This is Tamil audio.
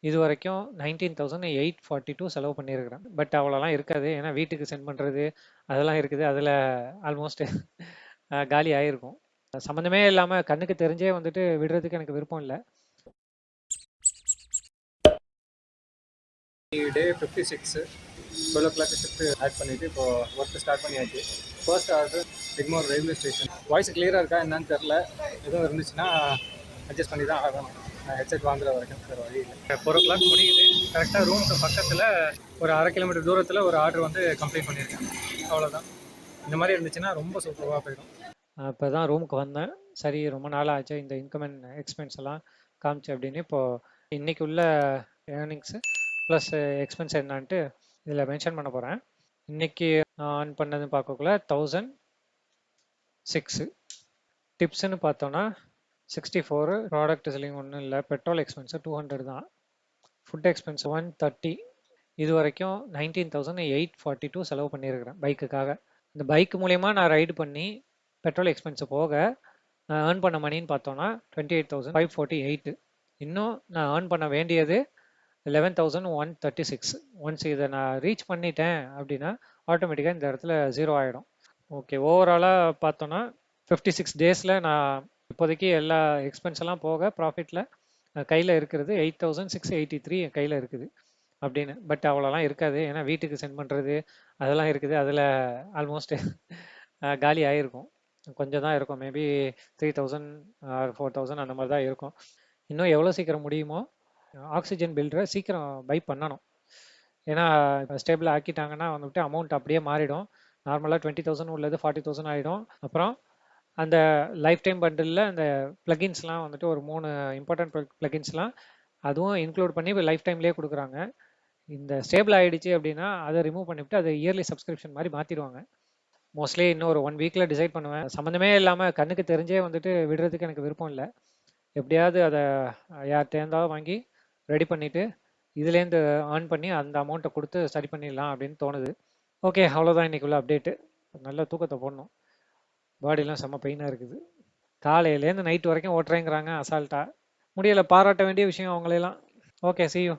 இது வரைக்கும் 19,842 செலவு பண்ணியிருக்கிறேன். பட் அவ்வளோலாம் இருக்காது. ஏன்னா வீட்டுக்கு சென்ட் பண்ணுறது அதெல்லாம் இருக்குது. அதில் ஆல்மோஸ்ட் காலி ஆகிருக்கும். சம்மந்தமே இல்லாமல் கண்ணுக்கு தெரிஞ்சே வந்துட்டு விடுறதுக்கு எனக்கு விருப்பம் இல்லை. டே 56 12 o'clock ஷிஃப்ட் ஆட் பண்ணிவிட்டு இப்போ ஒர்க்கு ஸ்டார்ட் பண்ணியாச்சு. First order Egmore railway station. Voice கிளியராக இருக்கா என்னன்னு தெரில. எதுவும் இருந்துச்சுன்னா அட்ஜஸ்ட் பண்ணி தான் ஆகணும். நான் ஹெட்செட் வாங்குற வரைக்கும் வேறு வழி இல்லை. 4 o'clock முடியுது. கரெக்டாக ரூமுக்கு பக்கத்தில் ஒரு 1/2 கிலோமீட்டர் தூரத்தில் ஒரு ஆர்டர் வந்து கம்ப்ளீட் பண்ணியிருக்கேன். அவ்வளோதான். இந்த மாதிரி இருந்துச்சுன்னா ரொம்ப சூப்பராக போயிடும். இப்போ தான் ரூமுக்கு வந்தேன். சரி, ரொம்ப நாள் ஆச்சு இந்த இன்கம் அண்ட் எக்ஸ்பென்ஸ் எல்லாம் காமிச்சு அப்படின்னு. இப்போது இன்றைக்கி உள்ள ஏர்னிங்ஸு ப்ளஸ் எக்ஸ்பென்ஸ் என்னான்ட்டு இதில் மென்ஷன் பண்ண போகிறேன். இன்றைக்கி நான் ஆன் பண்ணதுன்னு பார்க்கக்குள்ள 1006. டிப்ஸ்ன்னு பார்த்தோன்னா 64. ப்ராடக்ட் செல்லிங் ஒன்றும் இல்லை. பெட்ரோல் எக்ஸ்பென்ஸு 200 தான். Food expense 130. இது வரைக்கும் 19,842 செலவு பண்ணியிருக்கிறேன் பைக்குக்காக. இந்த பைக் மூலயமா நான் ரைடு பண்ணி பெட்ரோல் எக்ஸ்பென்ஸு போக நான் ஏர்ன் பண்ண மணின்னு பார்த்தோன்னா 28,548. இன்னும் நான் ஏர்ன் பண்ண வேண்டியது 11,136. ஒன்ஸ் இதை நான் ரீச் பண்ணிட்டேன் அப்படின்னா ஆட்டோமேட்டிக்காக இந்த இடத்துல 0 ஆகிடும். ஓகே, ஓவராலாக பார்த்தோன்னா 56 டேஸில் நான் இப்போதைக்கு எல்லா எக்ஸ்பென்ஸ் எல்லாம் போக ப்ராஃபிட்டில் கையில் இருக்கிறது 8,683 என் கையில் இருக்குது அப்படின்னு. பட் அவ்வளோலாம் இருக்காது. ஏன்னா வீட்டுக்கு சென்ட் பண்ணுறது அதெல்லாம் இருக்குது. அதில் ஆல்மோஸ்ட் காலி ஆகிருக்கும். கொஞ்சம் தான் இருக்கும். மேபி 3,000 ஆர் 4,000 அந்த மாதிரி தான் இருக்கும். இன்னும் எவ்வளோ சீக்கிரம் முடியுமோ ஆக்சிஜன் பில்டரை சீக்கிரம் பை பண்ணணும். ஏன்னா ஸ்டேபிள் ஆக்கிட்டாங்கன்னா வந்துட்டு அமௌண்ட் அப்படியே மாறிடும். நார்மலாக 20,000 உள்ளது 40,000 ஆகிடும். அப்புறம் அந்த லைஃப் டைம் பண்டிலில் அந்த ப்ளகின்ஸ்லாம் வந்துட்டு ஒரு 3 இம்பார்ட்டன்ட் ப்ளகின்ஸ்லாம் அதுவும் இன்க்ளூட் பண்ணி லைஃப் டைம்லேயே கொடுக்குறாங்க. இந்த ஸ்டேபிள் ஆகிடுச்சு அப்படின்னா அதை ரிமூவ் பண்ணிவிட்டு அதை இயர்லி சப்ஸ்கிரிப்ஷன் மாதிரி மாற்றிடுவாங்க. மோஸ்ட்லி இன்னும் ஒரு 1 வீக்கில் டிசைட் பண்ணுவேன். சம்மந்தமே இல்லாமல் கண்ணுக்கு தெரிஞ்சே வந்துட்டு விடுறதுக்கு எனக்கு விருப்பம் இல்லை. எப்படியாவது அதை யார்கிட்டேருந்தாவது வாங்கி ரெடி பண்ணிவிட்டு இதுலேருந்து ஏர்ன் பண்ணி அந்த அமௌண்ட்டை கொடுத்து சரி பண்ணிடலாம் அப்படின்னு தோணுது. ஓகே, அவ்வளோதான் இன்றைக்குள்ள அப்டேட்டு. நல்ல தூக்கத்தை போடணும். பாடிலாம் செம்ம பெயினாக இருக்குது. காலையிலேருந்து நைட்டு வரைக்கும் ஓட்டுறேங்கிறாங்க அசால்ட்டாக. முடியலை. பாராட்ட வேண்டிய விஷயம் அவங்களெல்லாம். Okay, see you.